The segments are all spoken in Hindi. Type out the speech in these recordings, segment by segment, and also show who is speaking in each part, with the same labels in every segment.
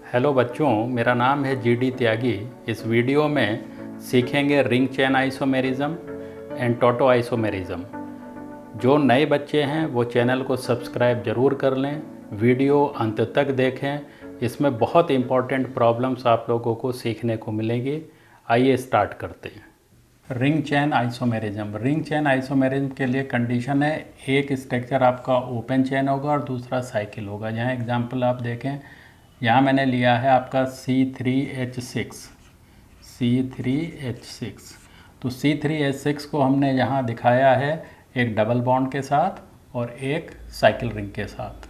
Speaker 1: हेलो बच्चों, मेरा नाम है जीडी त्यागी। इस वीडियो में सीखेंगे ring chain isomerism and Toto isomerism. जो नए बच्चे हैं वो चैनल को सब्सक्राइब ज़रूर कर लें, वीडियो अंत तक देखें। इसमें बहुत इंपॉर्टेंट प्रॉब्लम्स आप लोगों को सीखने को मिलेंगी। आइए स्टार्ट करते हैं। Ring chain isomerism. Ring chain isomerism के लिए कंडीशन है, एक स्ट्रक्चर आपका ओपन चेन होगा और दूसरा साइकिल होगा। यहाँ एग्जांपल आप देखें, यहाँ मैंने लिया है आपका C3H6। तो C3H6 को हमने यहाँ दिखाया है एक डबल बॉन्ड के साथ और एक साइकिल रिंग के साथ।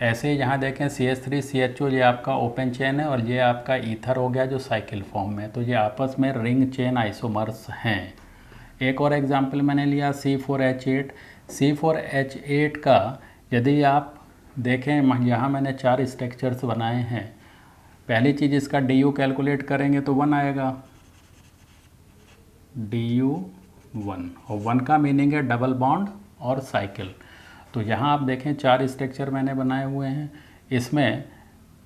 Speaker 1: ऐसे ही यहाँ देखें CH3CHO, ये आपका ओपन चेन है और ये आपका ईथर हो गया जो साइकिल फॉर्म में। तो ये आपस में रिंग चेन आइसोमर्स हैं। एक और एग्जांपल मैंने लिया C4H8। C4H8 का यदि आप देखें, यहाँ मैंने 4 स्ट्रक्चर्स बनाए हैं। पहली चीज़ इसका DU कैलकुलेट करेंगे तो 1 आएगा, DU 1, और 1 का मीनिंग है डबल बॉन्ड और साइकिल। तो यहाँ आप देखें 4 स्ट्रक्चर मैंने बनाए हुए हैं। इसमें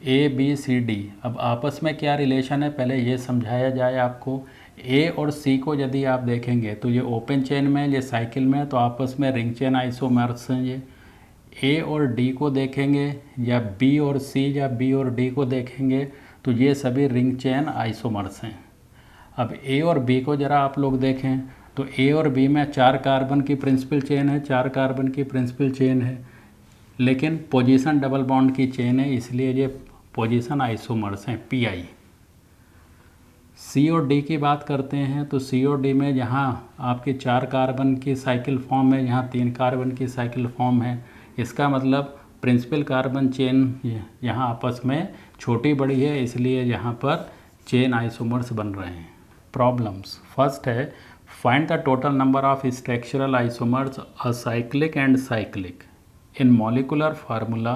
Speaker 1: ABCD, अब आपस में क्या रिलेशन है पहले ये समझाया जाए आपको। A और C को यदि आप देखेंगे तो ये ओपन चेन में, ये साइकिल में, तो आपस में रिंग चेन आइसोमर्स हैं। ये A और D को देखेंगे या B और C या B और D को देखेंगे तो ये सभी रिंग चेन आइसोमर्स हैं। अब A और B को ज़रा आप लोग देखें तो A और B में 4 कार्बन की प्रिंसिपल चेन है, 4 कार्बन की प्रिंसिपल चेन है, लेकिन पोजीशन डबल बॉन्ड की चेन है, इसलिए ये पोजीशन आइसोमर्स हैं, PI। C और D की बात करते हैं तो C और D में यहाँ आपके 4 कार्बन की साइकिल फॉर्म है, यहाँ 3 कार्बन की साइकिल फॉर्म है। इसका मतलब प्रिंसिपल कार्बन चेन यहाँ आपस में छोटी बड़ी है, इसलिए यहाँ पर चेन आइसोमर्स बन रहे हैं। प्रॉब्लम्स, फर्स्ट है find the total number of structural isomers acyclic and cyclic in molecular formula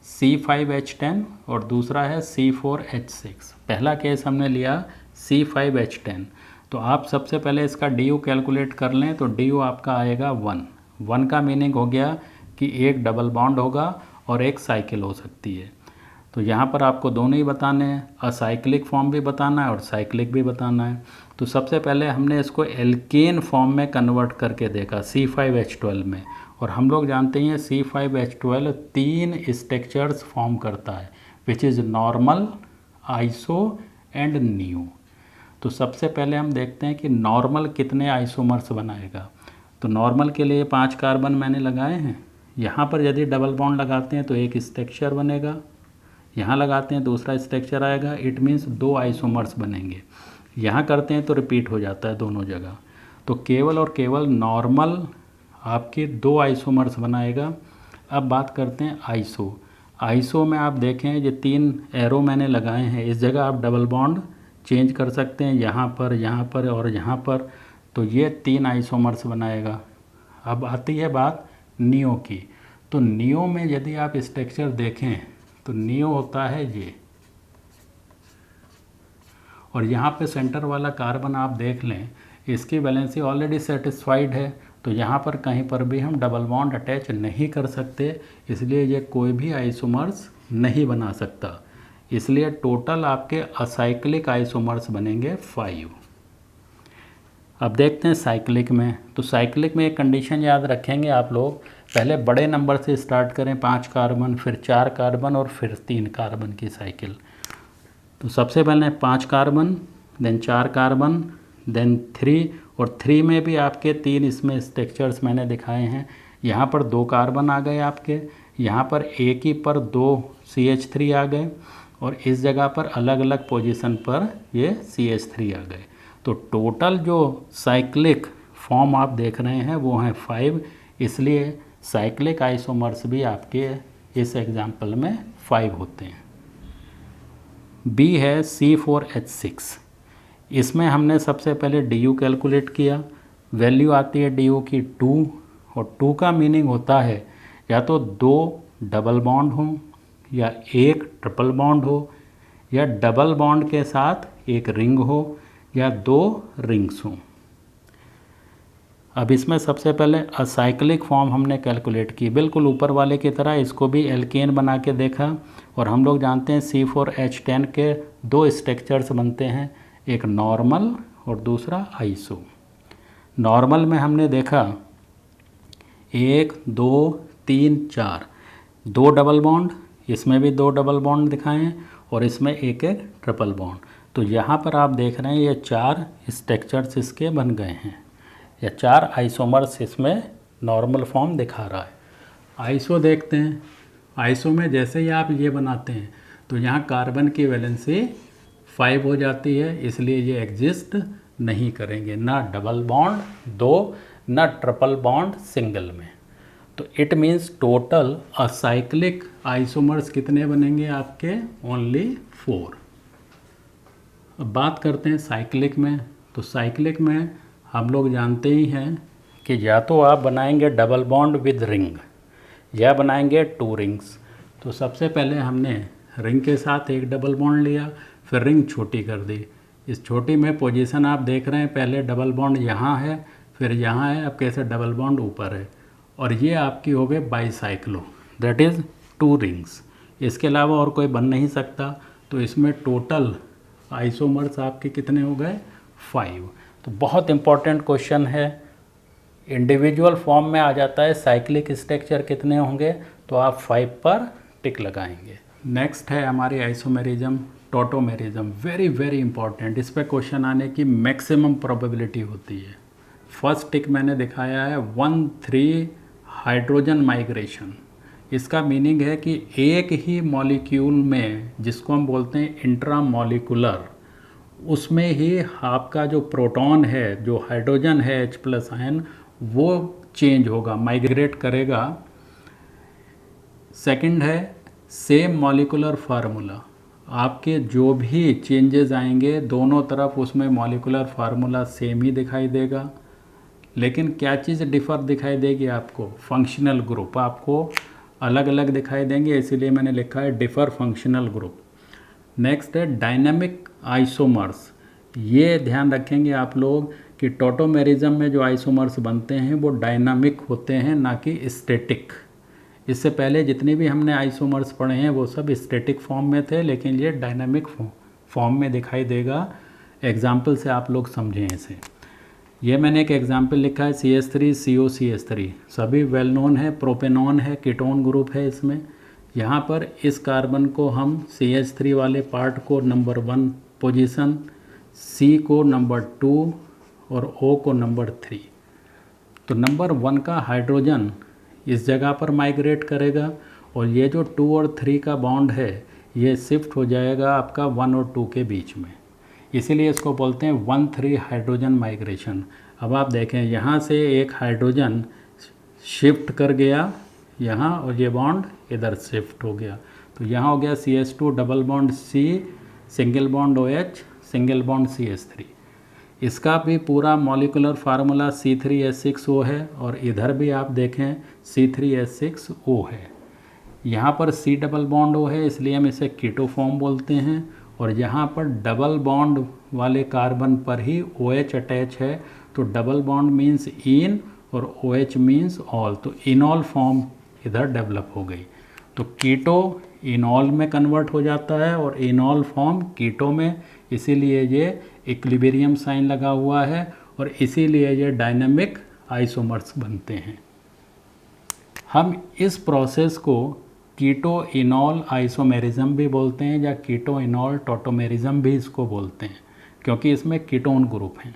Speaker 1: C5H10 और दूसरा है C4H6। पहला केस हमने लिया C5H10। तो आप सबसे पहले इसका DU कैलकुलेट कर लें तो DU आपका आएगा 1। 1 का मीनिंग हो गया कि एक डबल बॉन्ड होगा और एक साइकिल हो सकती है। तो यहाँ पर आपको दोनों ही बताने हैं, असाइक्लिक फॉर्म भी बताना है और साइक्लिक भी बताना है। तो सबसे पहले हमने इसको एल्केन फॉर्म में कन्वर्ट करके देखा C5H12 में, और हम लोग जानते हैं C5H12 3 स्ट्रक्चर्स फॉर्म करता है, which is normal, iso and new. तो सबसे पहले हम देखते हैं कि नॉर्मल कितने आइसोमर्स बनाएगा। तो नॉर्मल के लिए 5 कार्बन मैंने लगाए हैं। यहाँ पर यदि डबल बॉन्ड लगाते हैं तो एक स्ट्रक्चर बनेगा, यहाँ लगाते हैं दूसरा स्ट्रक्चर आएगा, इट मीन्स 2 आइसोमर्स बनेंगे। यहाँ करते हैं तो रिपीट हो जाता है दोनों जगह। तो केवल और केवल नॉर्मल आपके 2 आइसोमर्स बनाएगा। अब बात करते हैं आइसो। आइसो में आप देखें ये 3 एरो मैंने लगाए हैं, इस जगह आप डबल बॉन्ड चेंज कर सकते हैं, यहाँ पर और यहाँ पर। तो ये 3 आइसोमर्स बनाएगा। अब आती है बात नियो की। तो नियो में यदि आप स्ट्रक्चर देखें तो नियो होता है ये, और यहाँ पे सेंटर वाला कार्बन आप देख लें, इसकी वैलेंसी ऑलरेडी सेटिस्फाइड है, तो यहाँ पर कहीं पर भी हम डबल बॉन्ड अटैच नहीं कर सकते, इसलिए ये कोई भी आइसोमर्स नहीं बना सकता। इसलिए टोटल आपके असाइक्लिक आइसोमर्स बनेंगे 5। अब देखते हैं साइक्लिक में। तो साइक्लिक में एक कंडीशन याद रखेंगे आप लोग, पहले बड़े नंबर से स्टार्ट करें, 5 कार्बन, फिर 4 कार्बन और फिर 3 कार्बन की साइकिल। तो सबसे पहले 5 कार्बन, देन 4 कार्बन, देन 3, और 3 में भी आपके 3 इसमें स्ट्रक्चर्स मैंने दिखाए हैं। यहाँ पर 2 कार्बन आ गए आपके, यहाँ पर एक ही पर 2 CH3 आ गए, और इस जगह पर अलग अलग पोजीशन पर ये CH3 आ गए। तो टोटल जो साइक्लिक फॉर्म आप देख रहे हैं वो हैं 5, इसलिए साइक्लिक आइसोमर्स भी आपके इस एग्जाम्पल में 5 होते हैं। B है C4H6। इसमें हमने सबसे पहले DU कैलकुलेट किया, वैल्यू आती है DU की 2, और 2 का मीनिंग होता है या तो 2 डबल बॉन्ड हो या एक ट्रिपल बॉन्ड हो, या डबल बॉन्ड के साथ एक रिंग हो, या 2 रिंग्स हों। अब इसमें सबसे पहले असाइक्लिक फॉर्म हमने कैलकुलेट की, बिल्कुल ऊपर वाले की तरह इसको भी एल्केन बना के देखा। और हम लोग जानते हैं C4H10 के दो स्ट्रक्चर्स बनते हैं, एक नॉर्मल और दूसरा आइसो। नॉर्मल में हमने देखा 1 2 3 4 दो डबल बॉन्ड, इसमें भी दो डबल बॉन्ड दिखाए हैं और इसमें एक एक ट्रिपल बॉन्ड। तो यहाँ पर आप देख रहे हैं ये 4 स्ट्रक्चर्स इसके बन गए हैं, या 4 आइसोमर्स इसमें नॉर्मल फॉर्म दिखा रहा है। आइसो देखते हैं। आइसो में जैसे ही आप ये बनाते हैं तो यहाँ कार्बन की वैलेंसी 5 हो जाती है, इसलिए ये एग्जिस्ट नहीं करेंगे, ना डबल बॉन्ड 2 ना ट्रिपल बॉन्ड सिंगल में। तो it means total acyclic isomers कितने बनेंगे आपके? ओनली 4। अब बात करते हैं साइक्लिक में। तो साइक्लिक में हम लोग जानते ही हैं कि या तो आप बनाएंगे डबल बॉन्ड विद रिंग या बनाएंगे 2 रिंग्स। तो सबसे पहले हमने रिंग के साथ एक डबल बॉन्ड लिया, फिर रिंग छोटी कर दी। इस छोटी में पोजीशन आप देख रहे हैं, पहले डबल बॉन्ड यहाँ है, फिर यहाँ है, अब कैसे डबल बॉन्ड ऊपर है, और ये आपकी हो गई बाईसाइक्लो, दैट इज़ 2 रिंग्स। इसके अलावा और कोई बन नहीं सकता। तो इसमें टोटल आइसोमर्स आपके कितने हो गए? 5। तो बहुत इंपॉर्टेंट क्वेश्चन है, इंडिविजुअल फॉर्म में आ जाता है साइक्लिक स्ट्रक्चर कितने होंगे, तो आप 5 पर टिक लगाएंगे। नेक्स्ट है हमारी isomerism, tautomerism, very very important. इस पर क्वेश्चन आने की मैक्सिमम प्रोबेबिलिटी होती है। फर्स्ट टिक मैंने दिखाया है 1,3 हाइड्रोजन माइग्रेशन। इसका मीनिंग है कि एक ही मॉलिक्यूल में, जिसको हम बोलते हैं इंट्रामॉलिकुलर, उसमें ही आपका जो प्रोटॉन है, जो हाइड्रोजन है H+ आयन, वो चेंज होगा, माइग्रेट करेगा। सेकंड है सेम मॉलिकुलर फार्मूला। आपके जो भी चेंजेस आएंगे दोनों तरफ उसमें मॉलिकुलर फार्मूला सेम ही दिखाई देगा, लेकिन क्या चीज़ डिफ़र दिखाई देगी आपको? फंक्शनल ग्रुप आपको अलग अलग दिखाई देंगे, इसीलिए मैंने लिखा है डिफ़र फंक्शनल ग्रुप। नेक्स्ट है डायनामिक आइसोमर्स। ये ध्यान रखेंगे आप लोग कि टॉटोमेरिज्म में जो आइसोमर्स बनते हैं वो डायनामिक होते हैं, ना कि स्टैटिक। इससे पहले जितने भी हमने आइसोमर्स पढ़े हैं वो सब स्टैटिक फॉर्म में थे, लेकिन ये डायनामिक फॉर्म में दिखाई देगा। एग्जाम्पल से आप लोग समझें इसे। ये मैंने एक एग्जाम्पल लिखा है CH3COCH3, सभी वेल नोन है, प्रोपेनॉन है, कीटोन ग्रुप है इसमें। यहाँ पर इस कार्बन को हम CH3 वाले पार्ट को नंबर 1 पोजीशन, C को नंबर 2 और O को नंबर 3। तो नंबर 1 का हाइड्रोजन इस जगह पर माइग्रेट करेगा, और ये जो 2 और 3 का बॉन्ड है ये शिफ्ट हो जाएगा आपका 1 और 2 के बीच में, इसीलिए इसको बोलते हैं 1,3 हाइड्रोजन माइग्रेशन। अब आप देखें यहाँ से एक हाइड्रोजन शिफ्ट कर गया यहाँ, और ये बॉन्ड इधर शिफ्ट हो गया। तो यहाँ हो गया CH2 double bond C, single bond OH, single bond CH3। इसका भी पूरा मॉलिकुलर फार्मूला C3H6O है, और इधर भी आप देखें C3H6O है। यहाँ पर C डबल बॉन्ड O है, इसलिए हम इसे कीटो फॉर्म बोलते हैं, और यहाँ पर डबल बॉन्ड वाले कार्बन पर ही OH अटैच है, तो डबल बॉन्ड मीन्स इन और OH मीन्स ऑल, तो इनॉल फॉर्म इधर डेवलप हो गई। तो कीटो इनॉल में कन्वर्ट हो जाता है और इनॉल फॉर्म कीटो में, इसीलिए ये इक्विलिब्रियम साइन लगा हुआ है, और इसीलिए ये डायनामिक आइसोमर्स बनते हैं। हम इस प्रोसेस को कीटो इनॉल आइसोमेरिज्म भी बोलते हैं, या कीटो इनॉल टॉटोमेरिज्म भी इसको बोलते हैं, क्योंकि इसमें कीटोन ग्रुप हैं,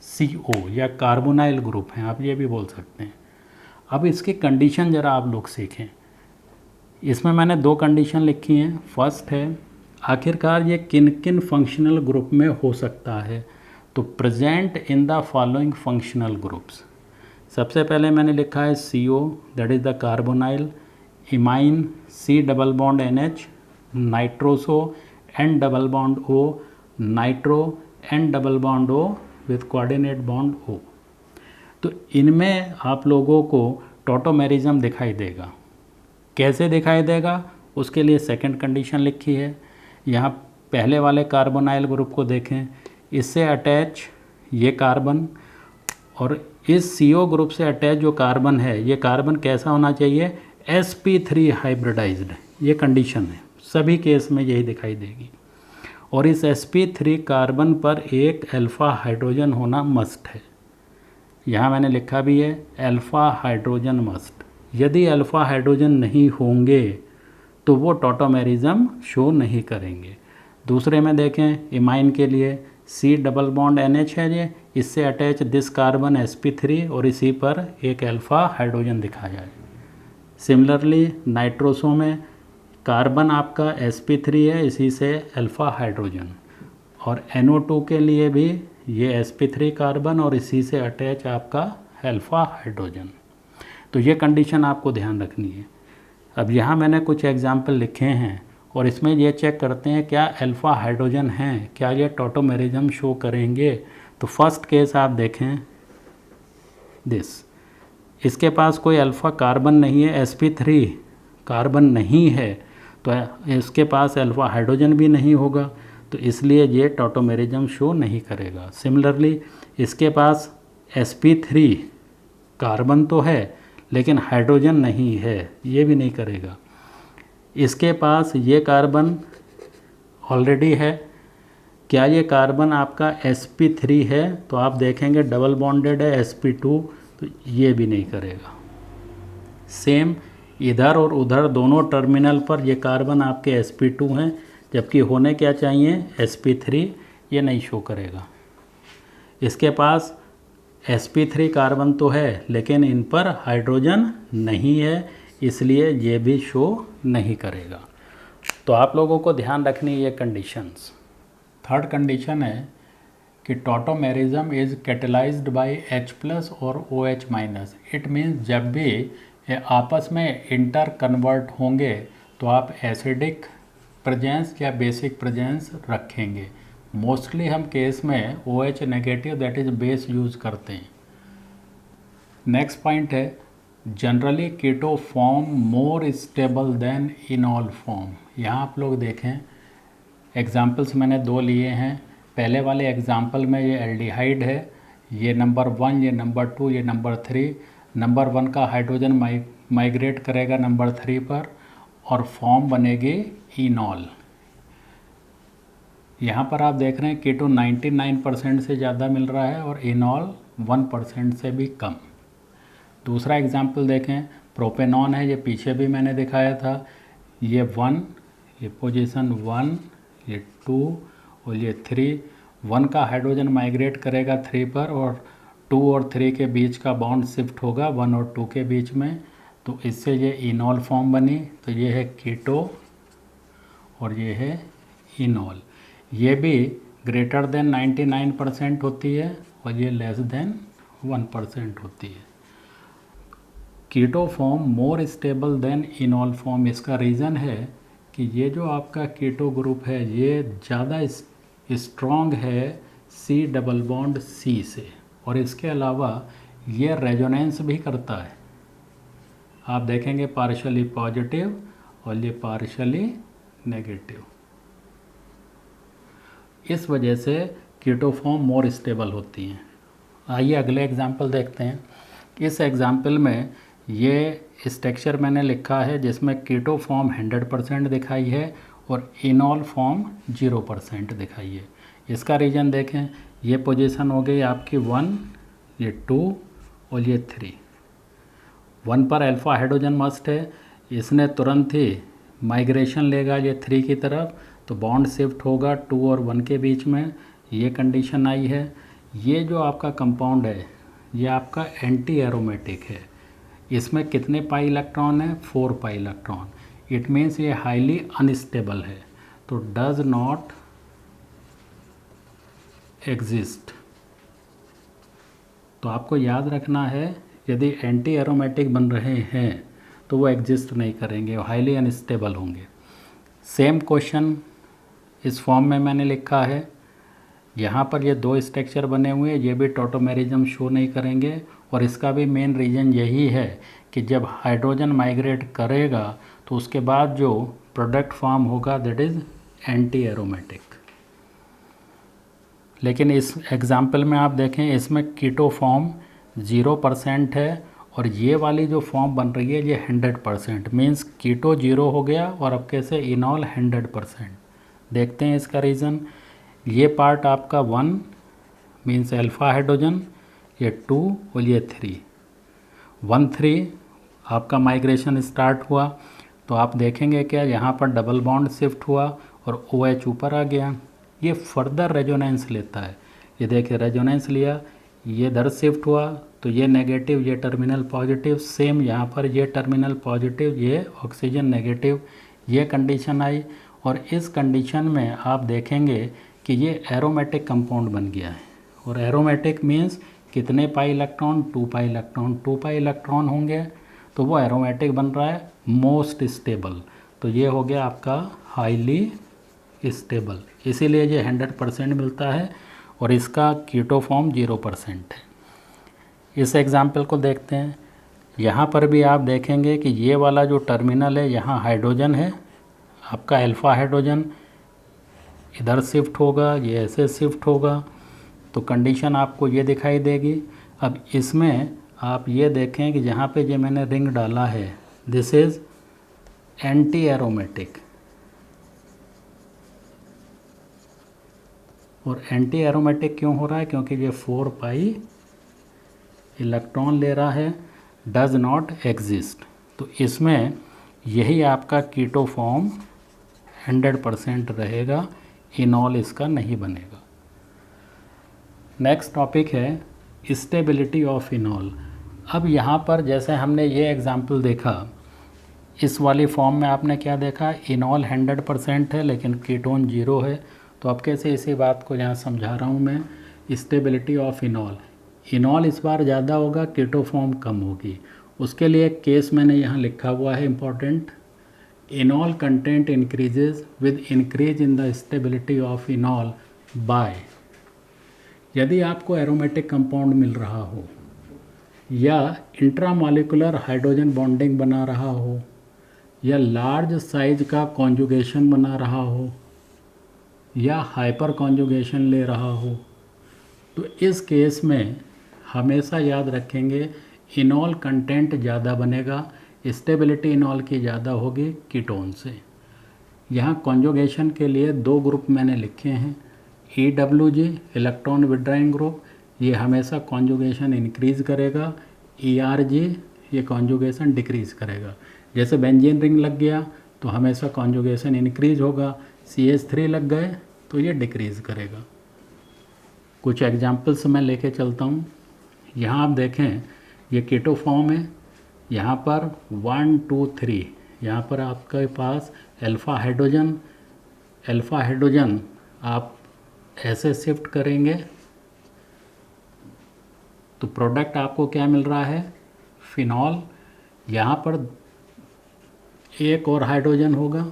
Speaker 1: CO या कार्बोनाइल ग्रुप हैं, आप ये भी बोल सकते हैं। अब इसकी कंडीशन ज़रा आप लोग सीखें। इसमें मैंने 2 कंडीशन लिखी हैं। फर्स्ट है आखिरकार ये किन किन फंक्शनल ग्रुप में हो सकता है, तो present in the following functional groups. सबसे पहले मैंने लिखा है CO, that is the carbonyl, imine C double bond NH, nitroso N double bond O, nitro N double bond O with coordinate bond O। तो इनमें आप लोगों को टॉटोमेरिज्म दिखाई देगा। कैसे दिखाई देगा, उसके लिए सेकंड कंडीशन लिखी है। यहाँ पहले वाले कार्बोनाइल ग्रुप को देखें, इससे अटैच ये कार्बन, और इस CO ग्रुप से अटैच जो कार्बन है, ये कार्बन कैसा होना चाहिए, sp3 हाइब्रिडाइज्ड। ये कंडीशन है, सभी केस में यही दिखाई देगी। और इस sp3 कार्बन पर एक अल्फ़ा हाइड्रोजन होना मस्ट है। यहाँ मैंने लिखा भी है अल्फ़ा हाइड्रोजन मस्ट। यदि अल्फ़ा हाइड्रोजन नहीं होंगे तो वो टॉटोमेरिज्म शो नहीं करेंगे। दूसरे में देखें इमाइन के लिए C डबल बॉन्ड NH है ये, इससे अटैच दिस कार्बन sp3 और इसी पर एक अल्फ़ा हाइड्रोजन दिखाया है। सिमिलरली नाइट्रोसो में कार्बन आपका sp3 है, इसी से अल्फ़ा हाइड्रोजन। और NO2 के लिए भी ये sp3 कार्बन और इसी से अटैच आपका अल्फ़ा हाइड्रोजन। तो ये कंडीशन आपको ध्यान रखनी है। अब यहाँ मैंने कुछ एग्जाम्पल लिखे हैं और इसमें ये चेक करते हैं क्या अल्फ़ा हाइड्रोजन हैं, क्या ये टॉटोमेरिज्म शो करेंगे। तो फर्स्ट केस आप देखें दिस, इसके पास कोई अल्फ़ा कार्बन नहीं है, sp3 कार्बन नहीं है, तो इसके पास अल्फ़ा हाइड्रोजन भी नहीं होगा, तो इसलिए ये टॉटोमेरिज्म शो नहीं करेगा। सिमिलरली इसके पास sp3 कार्बन तो है लेकिन हाइड्रोजन नहीं है, ये भी नहीं करेगा। इसके पास ये कार्बन ऑलरेडी है, क्या ये कार्बन आपका sp3 है, तो आप देखेंगे डबल बॉन्डेड है sp2, तो ये भी नहीं करेगा। सेम इधर और उधर दोनों टर्मिनल पर ये कार्बन आपके sp2 हैं, जबकि होने क्या चाहिए sp3, ये नहीं शो करेगा। इसके पास sp3 कार्बन तो है लेकिन इन पर हाइड्रोजन नहीं है, इसलिए ये भी शो नहीं करेगा। तो आप लोगों को ध्यान रखनी है ये कंडीशंस। थर्ड कंडीशन है कि tautomerism is catalysed by H+ और OH-। इट मीन्स जब भी ये आपस में इंटर कन्वर्ट होंगे तो आप एसिडिक प्रेजेंस या बेसिक प्रेजेंस रखेंगे। मोस्टली हम केस में OH negative that is base use करते हैं। नेक्स्ट पॉइंट है generally keto form more stable than enol form. यहाँ आप लोग देखें एग्जाम्पल्स मैंने दो लिए हैं। पहले वाले एग्जाम्पल में ये एल्डिहाइड है, ये नंबर 1, ये नंबर 2, ये नंबर 3। नंबर 1 का हाइड्रोजन माइग्रेट करेगा नंबर 3 पर और फॉर्म बनेगी इनॉल। यहाँ पर आप देख रहे हैं कीटो 99% से ज़्यादा मिल रहा है और इनॉल 1% से भी कम। दूसरा एग्जाम्पल देखें प्रोपेनॉन है, ये पीछे भी मैंने दिखाया था। ये 1, ये पोजीशन 1, ये 2 और ये 3। 1 का हाइड्रोजन माइग्रेट करेगा 3 पर और 2 और 3 के बीच का बॉन्ड शिफ्ट होगा 1 और 2 के बीच में, तो इससे ये इनॉल फॉर्म बनी। तो ये है कीटो और ये है इनॉल। ये भी ग्रेटर देन 99% होती है और ये लेस देन 1% होती है। Keto form more stable than enol form, इसका रीज़न है कि ये जो आपका कीटो ग्रुप है ये ज़्यादा स्ट्रॉन्ग है C डबल बॉन्ड C से, और इसके अलावा ये रेजोनेंस भी करता है। आप देखेंगे पार्शली पॉजिटिव और ये पार्शली नेगेटिव। इस वजह से कीटो फॉर्म मोर स्टेबल होती हैं। आइए अगले एग्जाम्पल देखते हैं। इस एग्जाम्पल में ये स्ट्रक्चर मैंने लिखा है जिसमें कीटो फॉर्म 100% दिखाई है और इनॉल फॉर्म 0% दिखाई है। इसका रीज़न देखें, ये पोजीशन हो गई आपकी 1, ये 2 और ये 3। 1 पर अल्फ़ा हाइड्रोजन मस्ट है, इसने तुरंत ही माइग्रेशन लेगा ये 3 की तरफ, तो बॉन्ड शिफ्ट होगा 2 और 1 के बीच में, ये कंडीशन आई है। ये जो आपका कंपाउंड है ये आपका एंटी एरोमेटिक है। इसमें कितने पाई इलेक्ट्रॉन है? 4 पाई इलेक्ट्रॉन। इट मीन्स ये हाईली अनस्टेबल है, तो डज नॉट एग्जिस्ट। तो आपको याद रखना है यदि एंटी एरोमेटिक बन रहे हैं तो वो एग्जिस्ट नहीं करेंगे, वो हाईली अनस्टेबल होंगे। सेम क्वेश्चन इस फॉर्म में मैंने लिखा है। यहाँ पर ये 2 स्ट्रक्चर बने हुए हैं, ये भी टॉटोमेरिज्म शो नहीं करेंगे, और इसका भी मेन रीज़न यही है कि जब हाइड्रोजन माइग्रेट करेगा तो उसके बाद जो प्रोडक्ट फॉर्म होगा दैट इज़ एंटी एरोमेटिक। लेकिन इस एग्जाम्पल में आप देखें इसमें कीटो फॉर्म 0% है और ये वाली जो फॉर्म बन रही है ये 100%, मीन्स कीटो 0 हो गया और अब कैसे इनॉल 100%। देखते हैं इसका रीज़न। ये पार्ट आपका 1 मीन्स अल्फ़ा हाइड्रोजन, ये 2 और ये 3, 1 3 आपका माइग्रेशन स्टार्ट हुआ। तो आप देखेंगे क्या यहाँ पर डबल बॉन्ड शिफ्ट हुआ और OH ऊपर आ गया। ये फर्दर रेजोनेंस लेता है। ये देखिए रेजोनेंस लिया, ये इधर शिफ्ट हुआ तो ये नेगेटिव, ये टर्मिनल पॉजिटिव, सेम यहाँ पर ये टर्मिनल पॉजिटिव, ये ऑक्सीजन नेगेटिव, ये कंडीशन आई। और इस कंडीशन में आप देखेंगे कि ये एरोमेटिक कंपाउंड बन गया है। और एरोमेटिक मीन्स कितने pi electron, 2 pi electron, 2 pi electron होंगे तो वो एरोमेटिक बन रहा है, मोस्ट स्टेबल। तो ये हो गया आपका हाईली स्टेबल, इसीलिए ये 100% मिलता है और इसका कीटो फॉर्म 0% है। इस एग्जाम्पल को देखते हैं। यहाँ पर भी आप देखेंगे कि ये वाला जो टर्मिनल है यहाँ हाइड्रोजन है, आपका अल्फ़ा हाइड्रोजन इधर शिफ्ट होगा, ये ऐसे शिफ्ट होगा, तो कंडीशन आपको ये दिखाई देगी। अब इसमें आप ये देखें कि जहाँ पे ये मैंने रिंग डाला है, दिस इज़ एंटी एरोमेटिक। और एंटी एरोमेटिक क्यों हो रहा है? क्योंकि ये 4 पाई इलेक्ट्रॉन ले रहा है, डज नॉट एग्जिस्ट। तो इसमें यही आपका कीटो फॉर्म 100% रहेगा, इनॉल इसका नहीं बनेगा। नेक्स्ट टॉपिक है स्टेबिलिटी ऑफ इनॉल। अब यहाँ पर जैसे हमने ये एग्जाम्पल देखा, इस वाली फॉर्म में आपने क्या देखा, इनॉल 100% है लेकिन कीटोन 0 है। तो अब कैसे इसी बात को यहाँ समझा रहा हूँ मैं, स्टेबिलिटी ऑफ इनॉल। इनॉल इस बार ज़्यादा होगा, कीटो फॉर्म कम होगी। उसके लिए एक केस मैंने यहाँ लिखा हुआ है important, enol content increases with increase in the stability of enol by. यदि आपको एरोमेटिक कंपाउंड मिल रहा हो या इंट्रामॉलिक्यूलर हाइड्रोजन बॉन्डिंग बना रहा हो या लार्ज साइज का कॉन्जुगेशन बना रहा हो या हाइपर कॉन्जुगेशन ले रहा हो, तो इस केस में हमेशा याद रखेंगे इनॉल कंटेंट ज़्यादा बनेगा, स्टेबिलिटी इनॉल की ज़्यादा होगी कीटोन से। यहाँ कॉन्जुगेशन के लिए 2 ग्रुप मैंने लिखे हैं, EWG इलेक्ट्रॉन विड्राइंग ग्रुप, ये हमेशा कॉन्जुगेशन इंक्रीज़ करेगा, ERG ये कॉन्जुगेशन डिक्रीज़ करेगा। जैसे बेंजीन रिंग लग गया तो हमेशा कॉन्जुगेशन इंक्रीज़ होगा, CH3 लग गए तो ये डिक्रीज़ करेगा। कुछ एग्जांपल्स मैं लेके चलता हूँ। यहाँ आप देखें ये कीटो फॉर्म है, यहाँ पर 1 2 3, यहाँ पर आपके पास अल्फ़ा हाइड्रोजन आप ऐसे शिफ्ट करेंगे तो प्रोडक्ट आपको क्या मिल रहा है, फिनॉल। यहाँ पर एक और हाइड्रोजन होगा,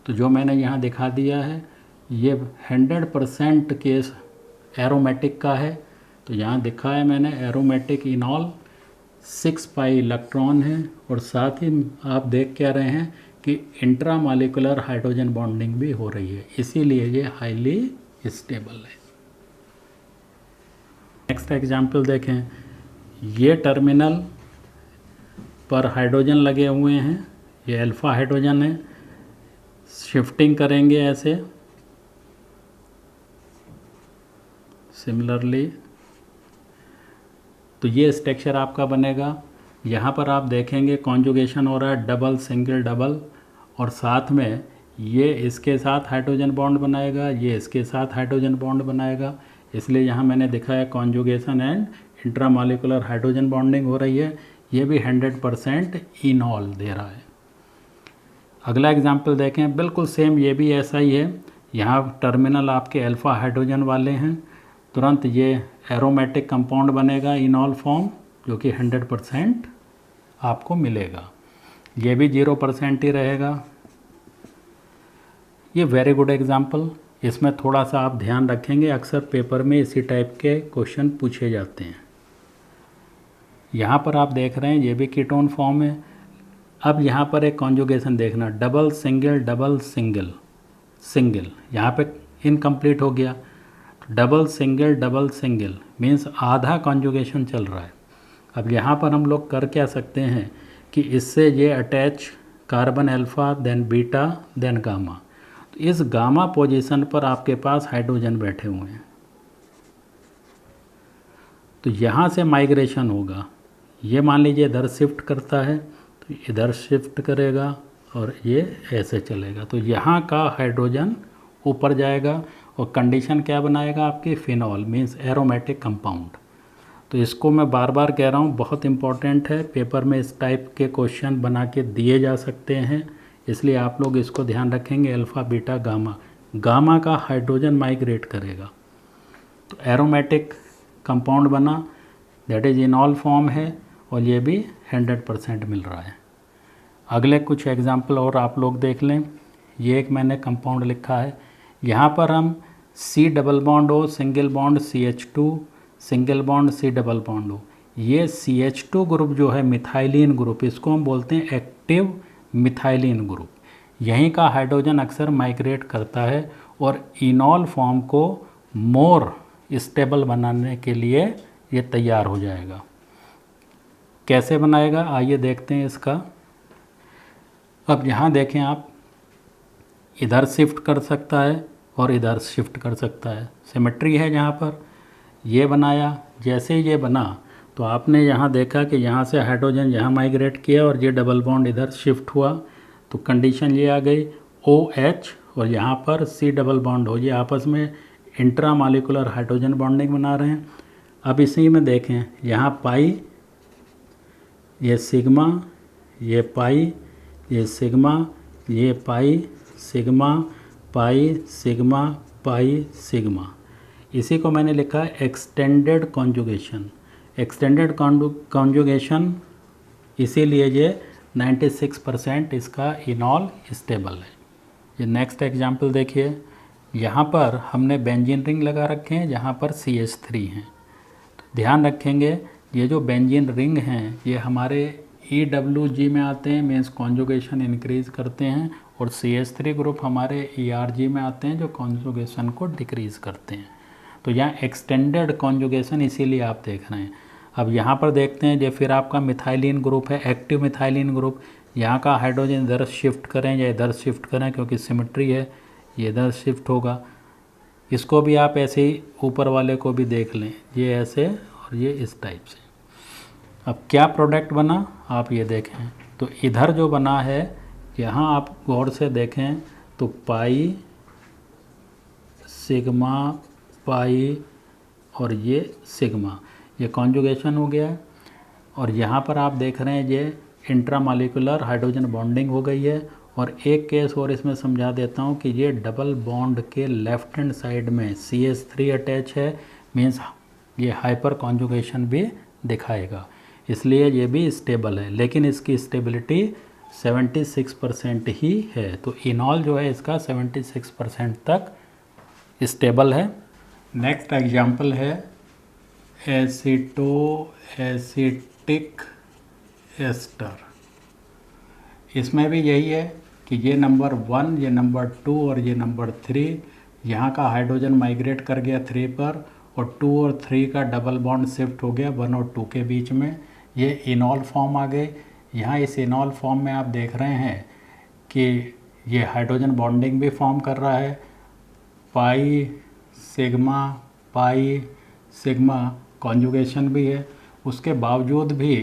Speaker 1: तो जो मैंने यहाँ दिखा दिया है ये 100% केस एरोमेटिक का है। तो यहाँ दिखा है मैंने एरोमेटिक इनॉल, 6 पाई इलेक्ट्रॉन है और साथ ही आप देख क्या रहे हैं कि इंट्रामॉलिक्यूलर हाइड्रोजन बॉन्डिंग भी हो रही है, इसीलिए ये हाईली स्टेबल है। नेक्स्ट एग्जाम्पल देखें, ये टर्मिनल पर हाइड्रोजन लगे हुए हैं, ये अल्फ़ा हाइड्रोजन है, शिफ्टिंग करेंगे ऐसे सिमिलरली तो ये स्ट्रक्चर आपका बनेगा। यहाँ पर आप देखेंगे कॉन्जुगेशन हो रहा है, डबल सिंगल डबल, और साथ में ये इसके साथ हाइड्रोजन बॉन्ड बनाएगा, ये इसके साथ हाइड्रोजन बॉन्ड बनाएगा, इसलिए यहाँ मैंने दिखाया conjugation and intramolecular hydrogen bonding हो रही है। ये भी 100% इनॉल दे रहा है। अगला एग्जाम्पल देखें, बिल्कुल सेम ये भी ऐसा ही है। यहाँ टर्मिनल आपके अल्फ़ा हाइड्रोजन वाले हैं, तुरंत ये एरोमेटिक कंपाउंड बनेगा इनॉल फॉर्म, जो कि 100% आपको मिलेगा। ये भी 0% ही रहेगा। ये वेरी गुड एग्जाम्पल, इसमें थोड़ा सा आप ध्यान रखेंगे, अक्सर पेपर में इसी टाइप के क्वेश्चन पूछे जाते हैं। यहाँ पर आप देख रहे हैं ये भी कीटोन फॉर्म है। अब यहाँ पर एक कॉन्जुगेशन देखना, double single double single single, यहाँ पे इनकम्प्लीट हो गया। डबल सिंगल मीन्स आधा कॉन्जुगेशन चल रहा है। अब यहाँ पर हम लोग कर क्या सकते हैं कि इससे ये attach carbon alpha then beta then gamma, तो इस गामा पोजीशन पर आपके पास हाइड्रोजन बैठे हुए हैं, तो यहाँ से माइग्रेशन होगा। ये मान लीजिए इधर शिफ्ट करता है तो इधर शिफ्ट करेगा और ये ऐसे चलेगा, तो यहाँ का हाइड्रोजन ऊपर जाएगा और कंडीशन क्या बनाएगा आपकी, फिनॉल मीन्स एरोमेटिक कंपाउंड। तो इसको मैं बार बार कह रहा हूँ, बहुत इंपॉर्टेंट है, पेपर में इस टाइप के क्वेश्चन बना के दिए जा सकते हैं, इसलिए आप लोग इसको ध्यान रखेंगे। अल्फ़ा बीटा गामा, गामा का हाइड्रोजन माइग्रेट करेगा तो एरोमेटिक कंपाउंड बना, दैट इज़ इनॉल फॉर्म है, और ये भी 100% मिल रहा है। अगले कुछ एग्जाम्पल और आप लोग देख लें। ये एक मैंने कंपाउंड लिखा है, यहाँ पर हम C double bond O single bond CH2 single bond C double bond O, ये CH2 ग्रुप जो है मिथाइलिन ग्रुप, इसको हम बोलते हैं एक्टिव मिथाइलिन ग्रुप। यहीं का हाइड्रोजन अक्सर माइग्रेट करता है और इनॉल फॉर्म को मोर स्टेबल बनाने के लिए ये तैयार हो जाएगा। कैसे बनाएगा आइए देखते हैं इसका। अब यहाँ देखें आप, इधर शिफ्ट कर सकता है और इधर शिफ्ट कर सकता है, सिमेट्री है जहाँ पर। ये बनाया, जैसे ये बना तो आपने यहाँ देखा कि यहाँ से हाइड्रोजन यहाँ माइग्रेट किया और ये डबल बॉन्ड इधर शिफ्ट हुआ, तो कंडीशन ये आ गई OH और यहाँ पर C डबल बॉन्ड हो, ये आपस में इंट्रा मॉलिक्यूलर हाइड्रोजन बॉन्डिंग बना रहे हैं। अब इसी में देखें, यहाँ पाई, ये सिग्मा, ये पाई, ये सिग्मा, ये pi sigma, pi sigma, pi sigma, इसी को मैंने लिखा है एक्सटेंडेड कॉन्जुगेशन। एक्सटेंडेड कॉन्जुगेशन इसीलिए ये 96% इसका इनॉल स्टेबल है। ये नेक्स्ट एग्जांपल देखिए, यहाँ पर हमने बेंजीन रिंग लगा रखे हैं जहाँ पर CH3 हैं। तो ध्यान रखेंगे ये जो बेंजीन रिंग हैं ये हमारे EWG में आते हैं, मीन्स कॉन्जुगेशन इंक्रीज करते हैं, और CH3 ग्रुप हमारे ERG में आते हैं जो कॉन्जुगेशन को डिक्रीज करते हैं। तो यहाँ एक्सटेंडेड कॉन्जुगेशन इसीलिए आप देख रहे हैं। अब यहाँ पर देखते हैं, जो फिर आपका मिथाइलिन ग्रुप है, एक्टिव मिथाइलिन ग्रुप, यहाँ का हाइड्रोजन इधर शिफ्ट करें या इधर शिफ्ट करें क्योंकि सिमेट्री है, ये इधर शिफ्ट होगा। इसको भी आप ऐसे ही ऊपर वाले को भी देख लें, ये ऐसे और ये इस टाइप से। अब क्या प्रोडक्ट बना आप ये देखें, तो इधर जो बना है यहाँ आप गौर से देखें तो पाई सिग्मा पाई और ये सिग्मा, ये कॉन्जुगेशन हो गया है। और यहाँ पर आप देख रहे हैं ये इंट्रामॉलिक्यूलर हाइड्रोजन बॉन्डिंग हो गई है। और एक केस और इसमें समझा देता हूँ कि ये डबल बॉन्ड के लेफ्ट हैंड साइड में CH3 अटैच है, मीन्स ये हाइपर कॉन्जुगेशन भी दिखाएगा, इसलिए ये भी स्टेबल है, लेकिन इसकी स्टेबिलिटी 76% ही है। तो इनॉल जो है इसका 76% तक स्टेबल है। नेक्स्ट एग्जाम्पल है एसिटिक एस्टर। इसमें भी यही है कि ये नंबर 1, ये नंबर 2 और ये नंबर 3, यहाँ का हाइड्रोजन माइग्रेट कर गया 3 पर और 2 और 3 का डबल बॉन्ड शिफ्ट हो गया 1 और 2 के बीच में, ये इनॉल फॉर्म आ गए। यहाँ इस इनॉल फॉर्म में आप देख रहे हैं कि ये हाइड्रोजन बॉन्डिंग भी फॉर्म कर रहा है, पाई सिग्मा कॉन्जुगेशन भी है। उसके बावजूद भी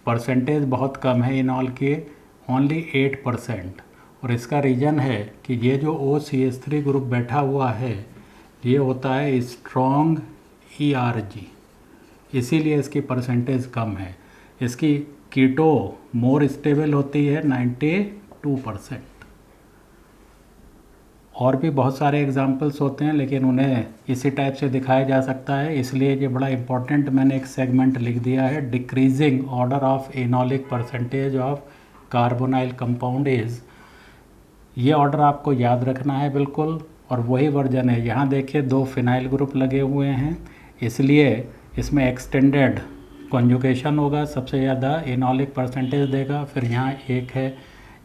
Speaker 1: परसेंटेज बहुत कम है इनॉल की, ओनली 8%। और इसका रीज़न है कि ये जो OCH3 ग्रुप बैठा हुआ है ये होता है स्ट्रॉन्ग ERG, इसीलिए इसकी परसेंटेज कम है। इसकी कीटो मोर स्टेबल होती है 92%। और भी बहुत सारे एग्जाम्पल्स होते हैं लेकिन उन्हें इसी टाइप से दिखाया जा सकता है, इसलिए ये बड़ा इंपॉर्टेंट मैंने एक सेगमेंट लिख दिया है, decreasing order of enolic percentage of carbonyl compound is. ये ऑर्डर आपको याद रखना है बिल्कुल, और वही वर्जन है। यहाँ देखिए 2 फिनाइल ग्रुप लगे हुए हैं, इसलिए इसमें एक्सटेंडेड कॉन्जुगेशन होगा, सबसे ज़्यादा इनॉलिक परसेंटेज देगा। फिर यहाँ 1 है,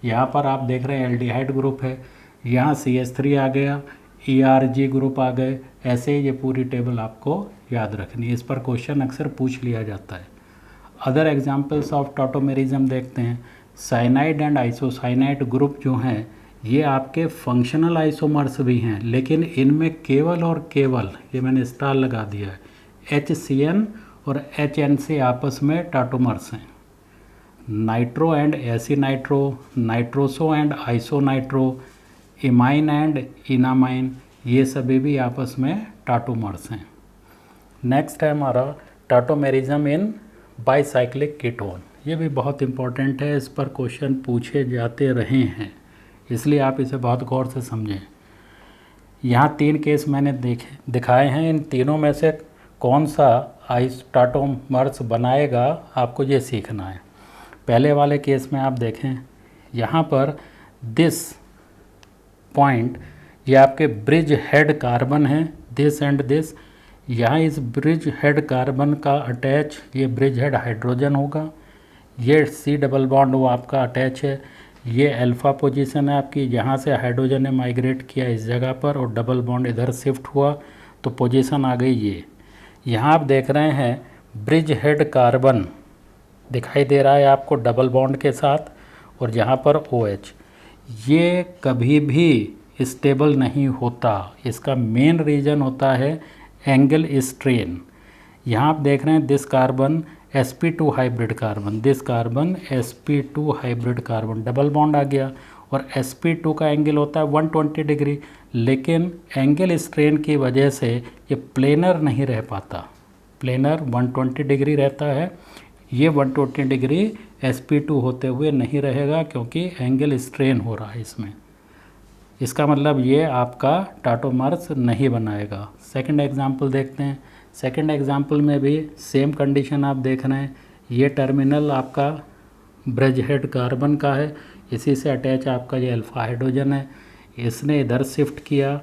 Speaker 1: यहाँ पर आप देख रहे हैं एल्डिहाइड ग्रुप है, यहाँ CH3 आ गया, ERG ग्रुप आ गए। ऐसे ये पूरी टेबल आपको याद रखनी है, इस पर क्वेश्चन अक्सर पूछ लिया जाता है। अदर एग्जाम्पल्स ऑफ टॉटोमेरिज्म देखते हैं। साइनाइड एंड आइसोसाइनाइड ग्रुप जो हैं ये आपके फंक्शनल आइसोमर्स भी हैं, लेकिन इनमें केवल और केवल, ये मैंने स्टार लगा दिया है, HCN और HNC आपस में टाटोमर्स हैं। Nitro and aci nitro, nitroso and isonitro, imine and enamine, ये सभी भी आपस में टाटोमर्स हैं। नेक्स्ट है हमारा टाटोमेरिज्म इन बाईसाइक्लिक कीटोन। ये भी बहुत इंपॉर्टेंट है, इस पर क्वेश्चन पूछे जाते रहे हैं, इसलिए आप इसे बहुत गौर से समझें। यहाँ 3 केस मैंने दिखाए हैं, इन तीनों में से कौन सा टाटोमर्स बनाएगा आपको ये सीखना है। पहले वाले केस में आप देखें, यहाँ पर दिस पॉइंट ये आपके ब्रिज हेड कार्बन है, दिस एंड दिस। यहाँ इस ब्रिज हेड कार्बन का अटैच ये ब्रिज हेड हाइड्रोजन होगा, ये C डबल बॉन्ड वो आपका अटैच है, ये अल्फ़ा पोजीशन है आपकी, यहाँ से हाइड्रोजन ने माइग्रेट किया इस जगह पर और डबल बॉन्ड इधर शिफ्ट हुआ तो पोजीशन आ गई ये। यहाँ आप देख रहे हैं ब्रिज हेड कार्बन दिखाई दे रहा है आपको डबल बॉन्ड के साथ, और यहाँ पर OH। ये कभी भी स्टेबल नहीं होता, इसका मेन रीज़न होता है एंगल स्ट्रेन। यहाँ आप देख रहे हैं this carbon sp2 hybrid carbon, this carbon sp2 hybrid carbon, double bond आ गया, और sp2 का एंगल होता है 120 डिग्री, लेकिन एंगल स्ट्रेन की वजह से ये प्लेनर नहीं रह पाता, प्लेनर 120 डिग्री रहता है, ये 120 डिग्री sp2 होते हुए नहीं रहेगा क्योंकि एंगल स्ट्रेन हो रहा है इसमें। इसका मतलब ये आपका टाटोमर्स नहीं बनाएगा। सेकंड एग्जांपल देखते हैं। सेकंड एग्जांपल में भी सेम कंडीशन आप देख रहे हैं, ये टर्मिनल आपका ब्रिज हेड कार्बन का है, इसी से अटैच आपका ये अल्फ़ा हाइड्रोजन है, इसने इधर शिफ्ट किया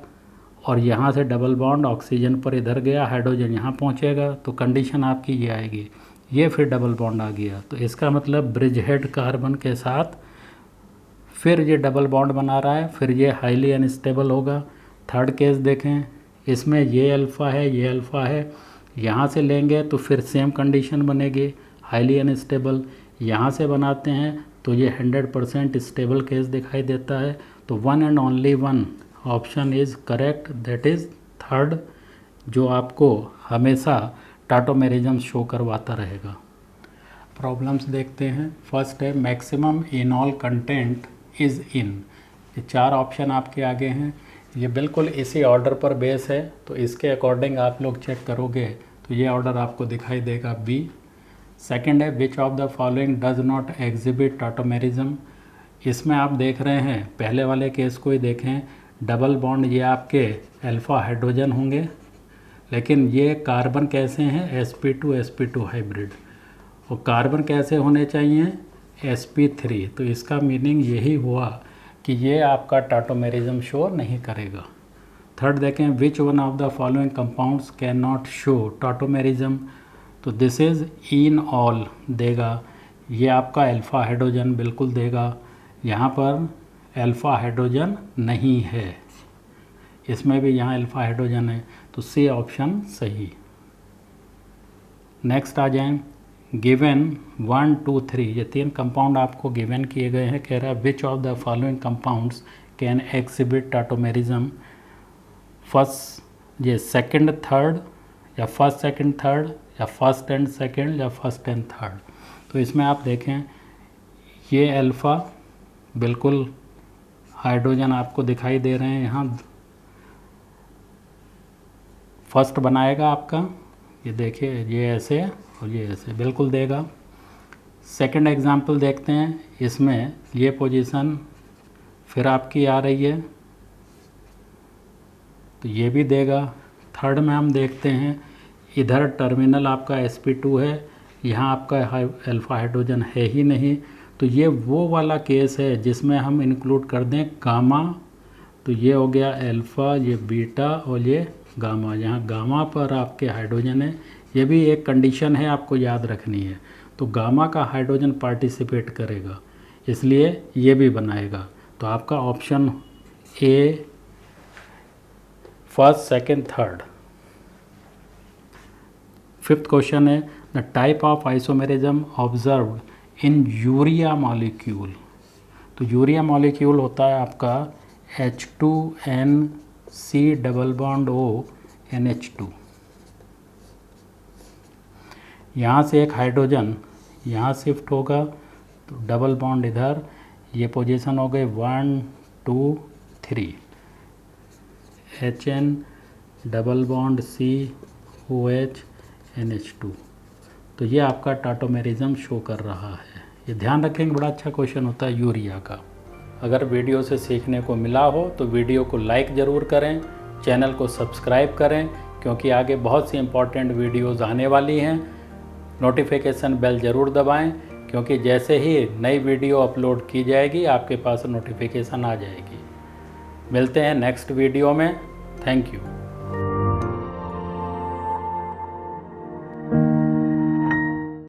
Speaker 1: और यहाँ से डबल बॉन्ड ऑक्सीजन पर इधर गया, हाइड्रोजन यहाँ पहुँचेगा, तो कंडीशन आपकी ये आएगी, ये फिर डबल बॉन्ड आ गया, तो इसका मतलब ब्रिज हेड कार्बन के साथ फिर ये डबल बॉन्ड बना रहा है, फिर ये हाईली अनस्टेबल होगा। थर्ड केस देखें, इसमें ये अल्फ़ा है, ये अल्फ़ा है, यहाँ से लेंगे तो फिर सेम कंडीशन बनेगी, हाईली अनस्टेबल। यहाँ से बनाते हैं तो ये 100% स्टेबल केस दिखाई देता है। तो one and only one option is correct, that is third, जो आपको हमेशा टाटोमेरिज्म शो करवाता रहेगा। प्रॉब्लम्स देखते हैं। फर्स्ट है मैक्सिमम इनॉल कंटेंट इज़ इन। ये 4 ऑप्शन आपके आगे हैं, ये बिल्कुल इसी ऑर्डर पर बेस है, तो इसके अकॉर्डिंग आप लोग चेक करोगे तो ये ऑर्डर आपको दिखाई देगा B। सेकंड है which of the following does not exhibit tautomerism. इसमें आप देख रहे हैं, पहले वाले केस को ही देखें, डबल बॉन्ड ये आपके अल्फ़ा हाइड्रोजन होंगे, लेकिन ये कार्बन कैसे हैं, sp2 हाइब्रिड, और कार्बन कैसे होने चाहिए, sp3। तो इसका मीनिंग यही हुआ कि ये आपका टाटोमेरिज्म शो नहीं करेगा। थर्ड देखें, which one of the following compounds can not show tautomerism. तो दिस इज़ इन ऑल देगा, ये आपका अल्फ़ा हाइड्रोजन बिल्कुल देगा, यहाँ पर अल्फ़ा हाइड्रोजन नहीं है, इसमें भी यहाँ अल्फ़ा हाइड्रोजन है, तो C ऑप्शन सही। नेक्स्ट आ जाएं, गिवन 1 2 3, ये 3 कंपाउंड आपको गिवन किए गए हैं, कह रहा है which of the following compounds can exhibit tautomerism. First ये सेकंड थर्ड, या फर्स्ट सेकंड थर्ड, या फर्स्ट एंड सेकंड, या फर्स्ट एंड थर्ड। तो इसमें आप देखें ये अल्फ़ा बिल्कुल हाइड्रोजन आपको दिखाई दे रहे हैं, यहाँ फर्स्ट बनाएगा आपका, ये देखिए ये ऐसे और ये ऐसे बिल्कुल देगा। सेकंड एग्जांपल देखते हैं, इसमें ये पोजीशन फिर आपकी आ रही है तो ये भी देगा। थर्ड में हम देखते हैं, इधर टर्मिनल आपका sp2 है, यहाँ आपका अल्फ़ा हाइड्रोजन है ही नहीं, तो ये वो वाला केस है जिसमें हम इंक्लूड कर दें गामा। तो ये हो गया अल्फ़ा, ये बीटा और ये गामा, यहाँ गामा पर आपके हाइड्रोजन है, ये भी एक कंडीशन है आपको याद रखनी है। तो गामा का हाइड्रोजन पार्टिसिपेट करेगा, इसलिए ये भी बनाएगा। तो आपका option A first, second, third. Fifth question है the type of isomerism observed in urea molecule. तो यूरिया मॉलिक्यूल होता है आपका H2NC double bond O NH2। यहाँ से एक हाइड्रोजन यहाँ शिफ्ट होगा तो डबल बॉन्ड इधर, ये पोजीशन हो गई 1 2 3, HN double bond COH NH2। तो ये आपका टाटोमेरिज्म शो कर रहा है। ये ध्यान रखेंगे, बड़ा अच्छा क्वेश्चन होता है यूरिया का। अगर वीडियो से सीखने को मिला हो तो वीडियो को लाइक ज़रूर करें, चैनल को सब्सक्राइब करें, क्योंकि आगे बहुत सी इम्पॉर्टेंट वीडियोज़ आने वाली हैं। नोटिफिकेशन बेल ज़रूर दबाएं, क्योंकि जैसे ही नई वीडियो अपलोड की जाएगी आपके पास नोटिफिकेशन आ जाएगी। मिलते हैं नेक्स्ट वीडियो में। Thank you.